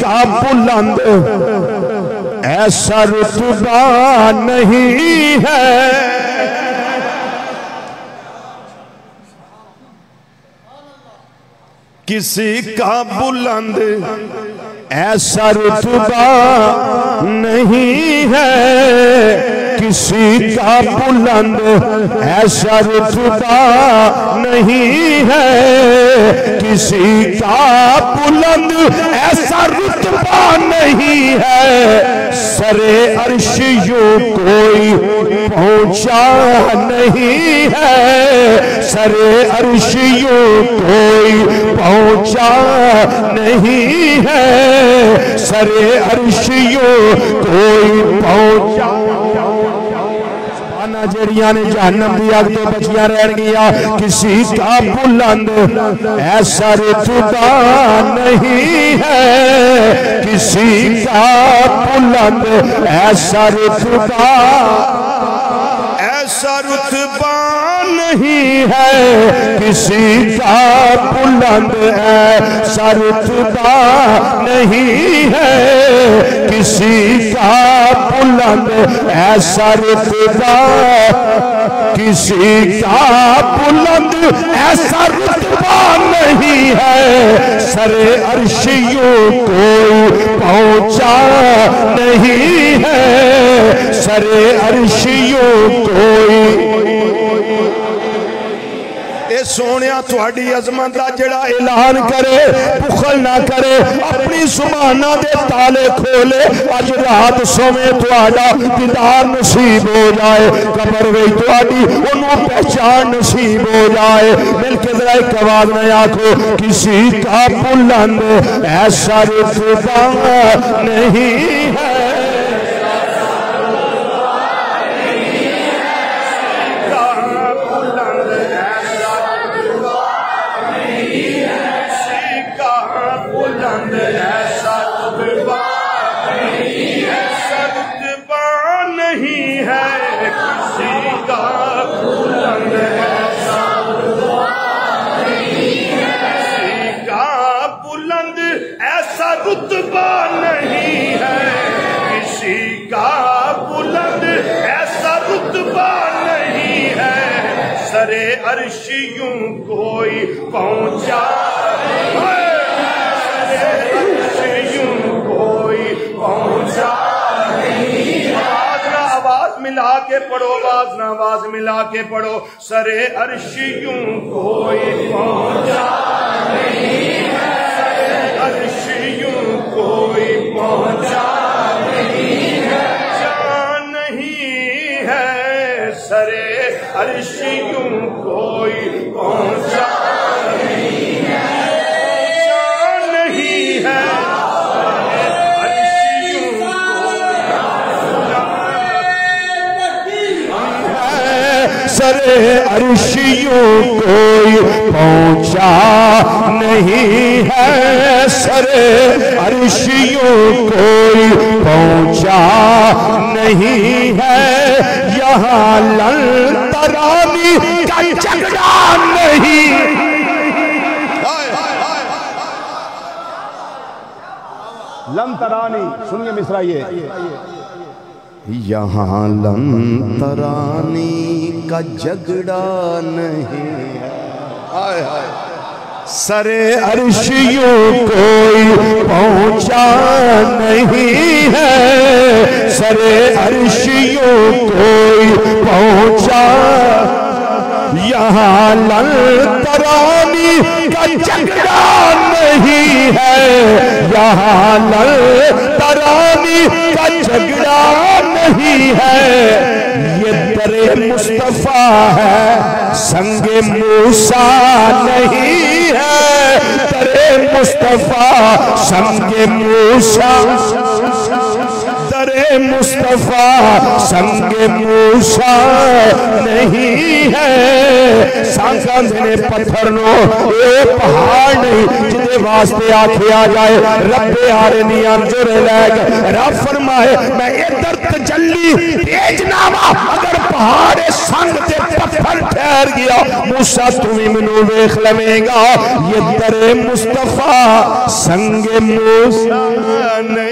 का बुलंद ऐसा रुतबा नहीं है। किसी का बुलंद ऐसा रुतबा नहीं है। किसी का बुलंद ऐसा रुतबा नहीं है। किसी का बुलंद ऐसा रुतबा नहीं है। सरे अर्श यूं कोई पहुंचा नहीं है। सरे अर्श यूं कोई पहुंचा नहीं है। सरे अर्श यूं कोई पहुंचा जड़ियां ने जहन्नम दी अग तो बचियां रहनगियां। किसी का बुलंद ऐसा रुतबा नहीं है। किसी का बुलंद ऐसा रुतबा नहीं है। किसी का बुलंद ऐसा रुतबा नहीं है। किसी का बुलंद ऐसा रुतबा किसी का बुलंद ऐसा रुतबा नहीं है। सरे अर्श यूं कोई पहुंचा नहीं है। सरे अर्श यूं कोई सोनिया थोड़ी अजमत का जड़ा ऐलान करे बुखल ना करे अपनी सुभाना दे ताले खोले। अज रात सोवे थोड़ा दीदार नसीब हो जाए। कबर गई थोड़ी उन्होंने पहचान नसीब हो जाए। मिलके जरा एक आवाज में आखो किसी का बुलंद ऐसा रुतबा नहीं है। रुतबा नहीं है। किसी का बुलंद ऐसा रुतबा नहीं है। सरे अर्श यूं कोई पहुंचा सरे अर्श यूं कोई पहुंचा नहीं है। आवाज मिला के पढ़ो। आवाज मिला के पढ़ो। सरे अर्श यूं कोई पहुंचा नहीं है। अर्श यूं कोई पहुंचा नहीं है। जान नहीं है। सरे अर्श यूं कोई पहुंचा नहीं है। जान नहीं है। सरे अर्श यूं कोई पहुंचा नहीं है। सरे अर्श यूं कोई पहुंचा नहीं है। यहाँ लंतरानी का झगड़ा नहीं। लंतरानी सुनिए मिसरा ये यहाँ लंतरानी का झगड़ा नहीं है। हाय हाय सरे अर्श यूं कोई पहुंचा नहीं है। सरे अर्श यूं कोई पहुंचा यहाँ लंतरानी का झगड़ा नहीं है। यहाँ लंतरानी का झगड़ा नहीं है। ये दरे मुस्तफा है संगे मूसा नहीं है। दरे मुस्तफा संगे मूसा दरे मुस्तफा संगे मूसा नहीं है। सांगा ने पत्थर नो ये पहाड़ नहीं जिदे वास्ते आखिया जाए रब्बे आरनी अंजुर लैग। रब फरमाए मैं इधर तजल्ली भेजना वा, अगर पहाड़ संग ते पत्थर ठहर गया मूसा तू भी मैनू वेख लवेगा। ये दरे मुस्तफा संगे मूसा नहीं